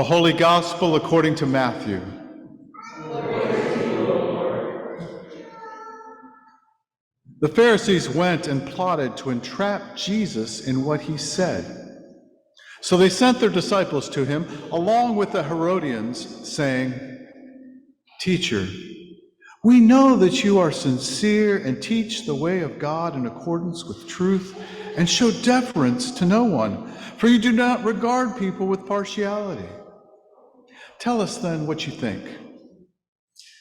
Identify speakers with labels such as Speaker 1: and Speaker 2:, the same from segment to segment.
Speaker 1: Holy Gospel according to Matthew. The Pharisees went and plotted to entrap Jesus in what he said. So they sent their disciples to him, along with the Herodians, saying, "Teacher, we know that you are sincere and teach the way of God in accordance with truth and show deference to no one, for you do not regard people with partiality. Tell us then what you think.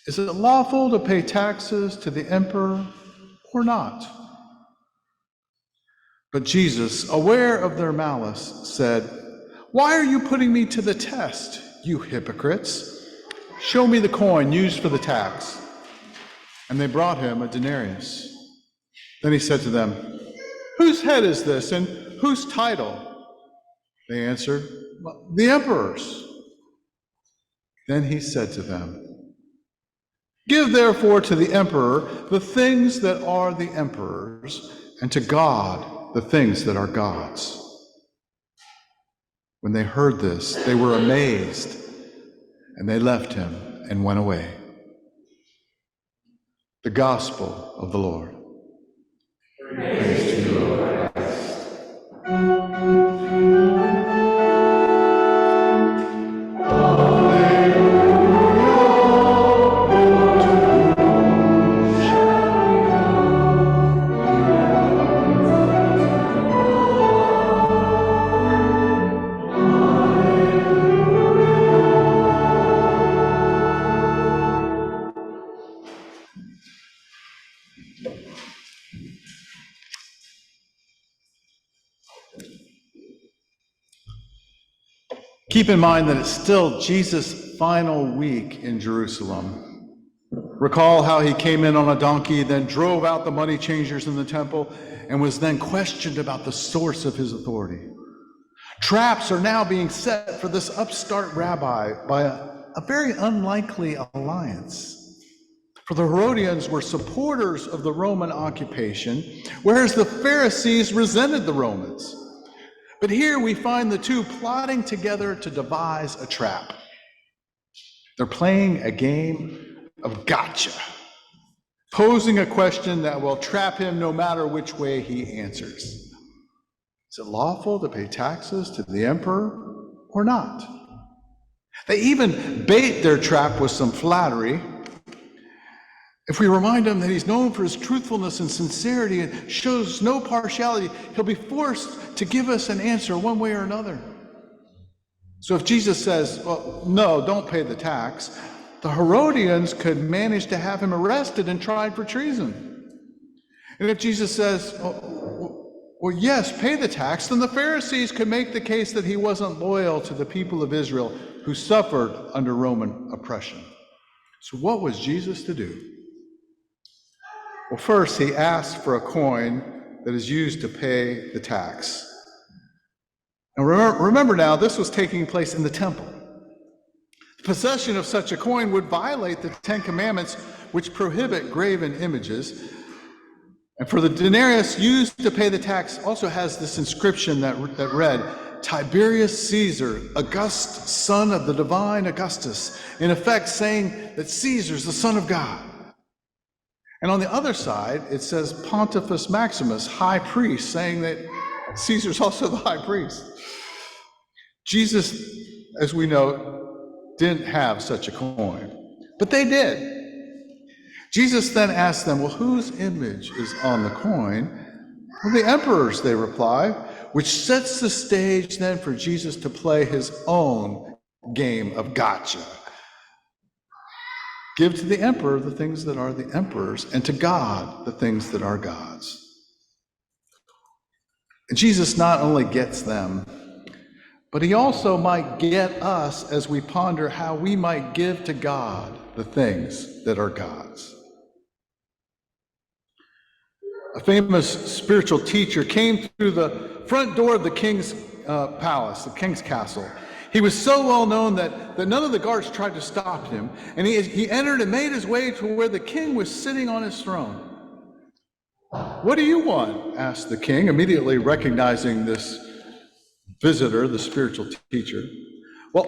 Speaker 1: Is it lawful to pay taxes to the emperor or not?" But Jesus, aware of their malice, said, "Why are you putting me to the test, you hypocrites? Show me the coin used for the tax." And they brought him a denarius. Then he said to them, "Whose head is this, and whose title?" They answered, "The emperor's." Then he said to them, "Give therefore to the emperor the things that are the emperor's, and to God the things that are God's." When they heard this, they were amazed, and they left him and went away. The Gospel of the Lord. Praise to you, Lord Christ. Keep in mind that it's still Jesus' final week in Jerusalem. Recall how he came in on a donkey, then drove out the money changers in the temple, and was then questioned about the source of his authority. Traps are now being set for this upstart rabbi by a very unlikely alliance. For the Herodians were supporters of the Roman occupation, whereas the Pharisees resented the Romans. But here we find the two plotting together to devise a trap. They're playing a game of gotcha, posing a question that will trap him no matter which way he answers. Is it lawful to pay taxes to the emperor or not? They even bait their trap with some flattery. If we remind him that he's known for his truthfulness and sincerity and shows no partiality, he'll be forced to give us an answer one way or another. So if Jesus says, "Well, no, don't pay the tax," the Herodians could manage to have him arrested and tried for treason. And if Jesus says, "Well, yes, pay the tax," then the Pharisees could make the case that he wasn't loyal to the people of Israel who suffered under Roman oppression. So what was Jesus to do? Well, first, he asked for a coin that is used to pay the tax. And remember now, this was taking place in the temple. The possession of such a coin would violate the Ten Commandments, which prohibit graven images. And for the denarius used to pay the tax also has this inscription that read, "Tiberius Caesar, August, son of the divine Augustus," in effect saying that Caesar's the son of God. And on the other side, it says Pontifex Maximus, high priest, saying that Caesar's also the high priest. Jesus, as we know, didn't have such a coin, but they did. Jesus then asked them, "Well, whose image is on the coin?" "Well, the emperor's," they reply, which sets the stage then for Jesus to play his own game of gotcha. Give to the emperor the things that are the emperor's, and to God the things that are God's. And Jesus not only gets them, but he also might get us as we ponder how we might give to God the things that are God's. A famous spiritual teacher came through the front door of the king's palace, the king's castle. He was so well known that none of the guards tried to stop him, and he entered and made his way to where the king was sitting on his throne. "What do you want?" asked the king, immediately recognizing this visitor, the spiritual teacher. "Well,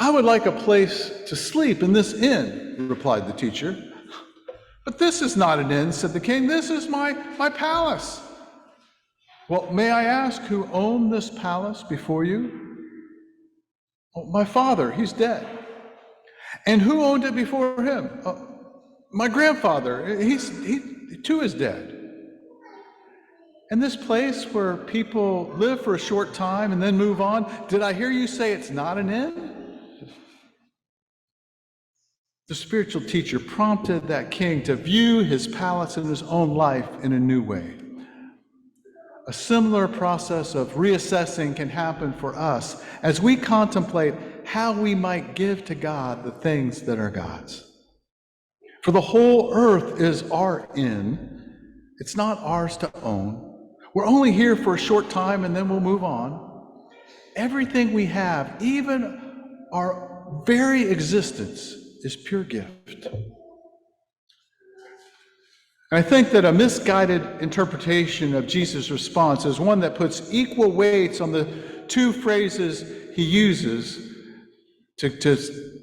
Speaker 1: I would like a place to sleep in this inn, replied the teacher. But this is not an inn, said the king. This is my palace. Well, may I ask who owned this palace before you? Oh, my father, he's dead. And who owned it before him? My grandfather, he too is dead. And this place where people live for a short time and then move on, did I hear you say it's not an inn? The spiritual teacher prompted that king to view his palace and his own life in a new way. A similar process of reassessing can happen for us as we contemplate how we might give to God the things that are God's. For the whole earth is our inn. It's not ours to own. We're only here for a short time and then we'll move on. Everything we have, even our very existence, is pure gift. I think that a misguided interpretation of Jesus' response is one that puts equal weights on the two phrases he uses to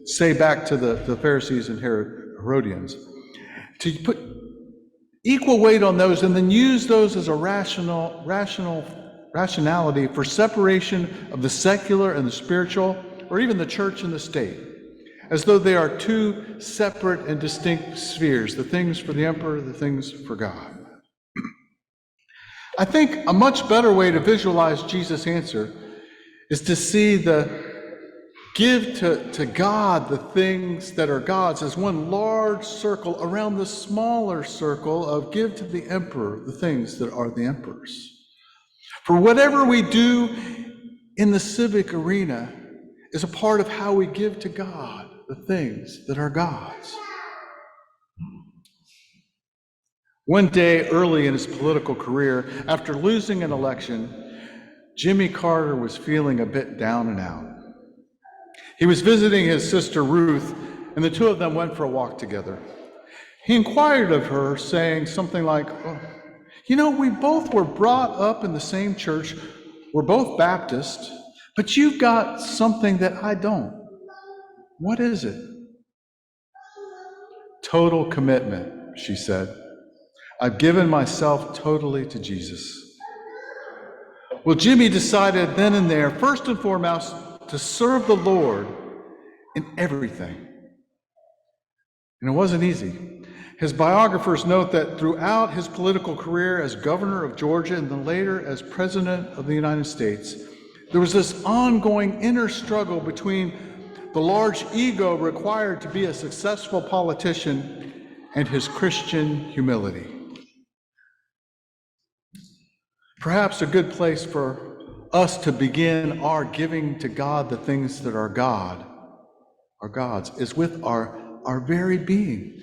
Speaker 1: say back to the Pharisees and Herodians. To put equal weight on those and then use those as a rationality for separation of the secular and the spiritual, or even the church and the state, as though they are two separate and distinct spheres, the things for the emperor, the things for God. I think a much better way to visualize Jesus' answer is to see the give to God the things that are God's as one large circle around the smaller circle of give to the emperor the things that are the emperor's. For whatever we do in the civic arena is a part of how we give to God the things that are God's. One day early in his political career, after losing an election, Jimmy Carter was feeling a bit down and out. He was visiting his sister Ruth, and the two of them went for a walk together. He inquired of her, saying something like, we both were brought up in the same church. We're both Baptist, but you've got something that I don't. What is it? Total commitment, she said. I've given myself totally to Jesus. Well, Jimmy decided then and there, first and foremost, to serve the Lord in everything. And it wasn't easy. His biographers note that throughout his political career as governor of Georgia and then later as president of the United States, there was this ongoing inner struggle between the large ego required to be a successful politician and his Christian humility. Perhaps a good place for us to begin our giving to God the things that are God's, is with our very being.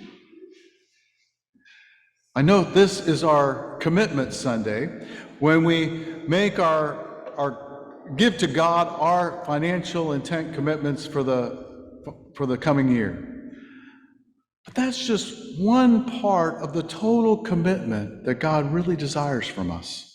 Speaker 1: I know this is our commitment Sunday, when we make our give to God our financial intent commitments for the coming year. But that's just one part of the total commitment that God really desires from us.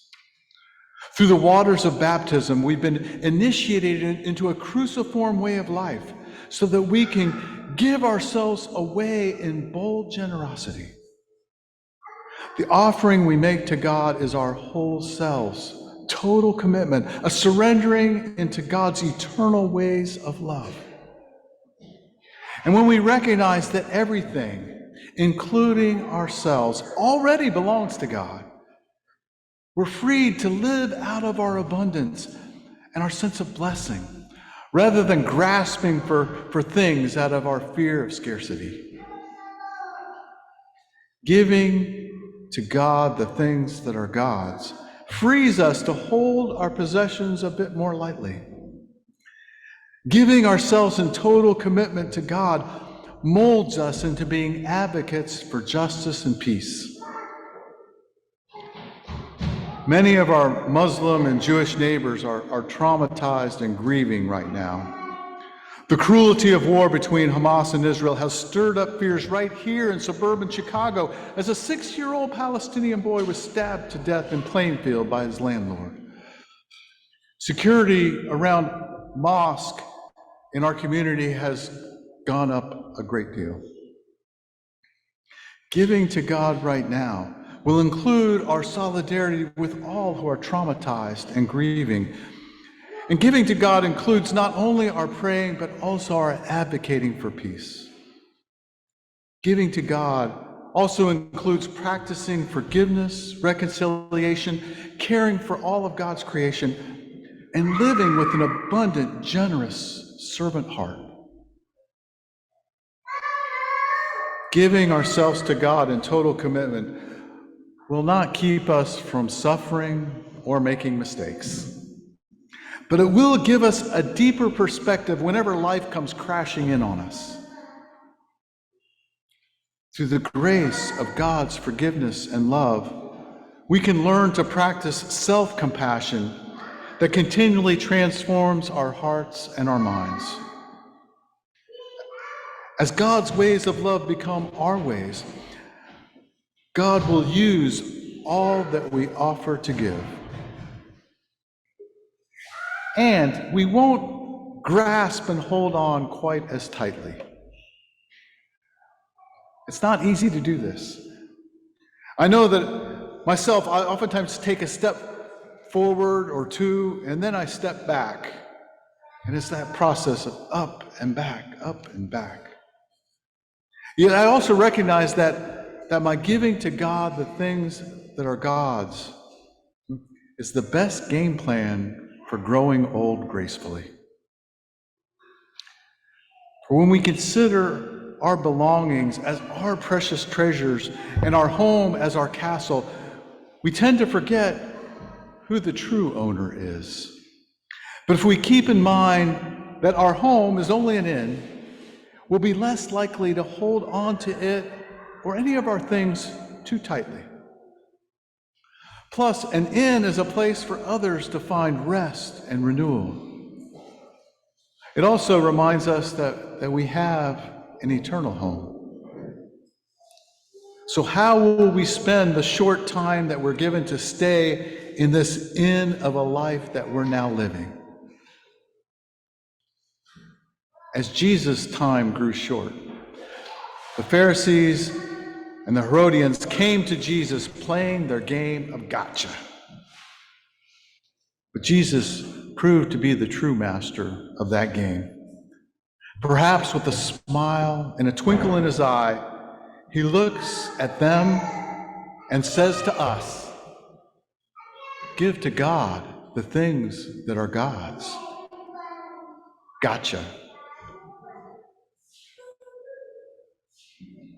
Speaker 1: Through the waters of baptism, we've been initiated into a cruciform way of life so that we can give ourselves away in bold generosity. The offering we make to God is our whole selves, total commitment, a surrendering into God's eternal ways of love. And when we recognize that everything, including ourselves, already belongs to God, we're freed to live out of our abundance and our sense of blessing, rather than grasping for things out of our fear of scarcity. Giving to God the things that are God's frees us to hold our possessions a bit more lightly. Giving ourselves in total commitment to God molds us into being advocates for justice and peace. Many of our Muslim and Jewish neighbors are traumatized and grieving right now. The cruelty of war between Hamas and Israel has stirred up fears right here in suburban Chicago as a 6-year-old Palestinian boy was stabbed to death in Plainfield by his landlord. Security around mosque in our community has gone up a great deal. Giving to God right now will include our solidarity with all who are traumatized and grieving. And giving to God includes not only our praying, but also our advocating for peace. Giving to God also includes practicing forgiveness, reconciliation, caring for all of God's creation, and living with an abundant, generous servant heart. Giving ourselves to God in total commitment will not keep us from suffering or making mistakes, but it will give us a deeper perspective whenever life comes crashing in on us. Through the grace of God's forgiveness and love, we can learn to practice self-compassion that continually transforms our hearts and our minds. As God's ways of love become our ways, God will use all that we offer to give. And we won't grasp and hold on quite as tightly. It's not easy to do this. I know that myself, I oftentimes take a step forward or two, and then I step back. And it's that process of up and back, up and back. Yet I also recognize that my giving to God the things that are God's is the best game plan for growing old gracefully. For when we consider our belongings as our precious treasures and our home as our castle, we tend to forget who the true owner is. But if we keep in mind that our home is only an inn, we'll be less likely to hold on to it or any of our things too tightly. Plus, an inn is a place for others to find rest and renewal. It also reminds us that we have an eternal home. So how will we spend the short time that we're given to stay in this inn of a life that we're now living? As Jesus' time grew short, the Pharisees and the Herodians came to Jesus playing their game of gotcha. But Jesus proved to be the true master of that game. Perhaps with a smile and a twinkle in his eye, he looks at them and says to us, "Give to God the things that are God's." Gotcha.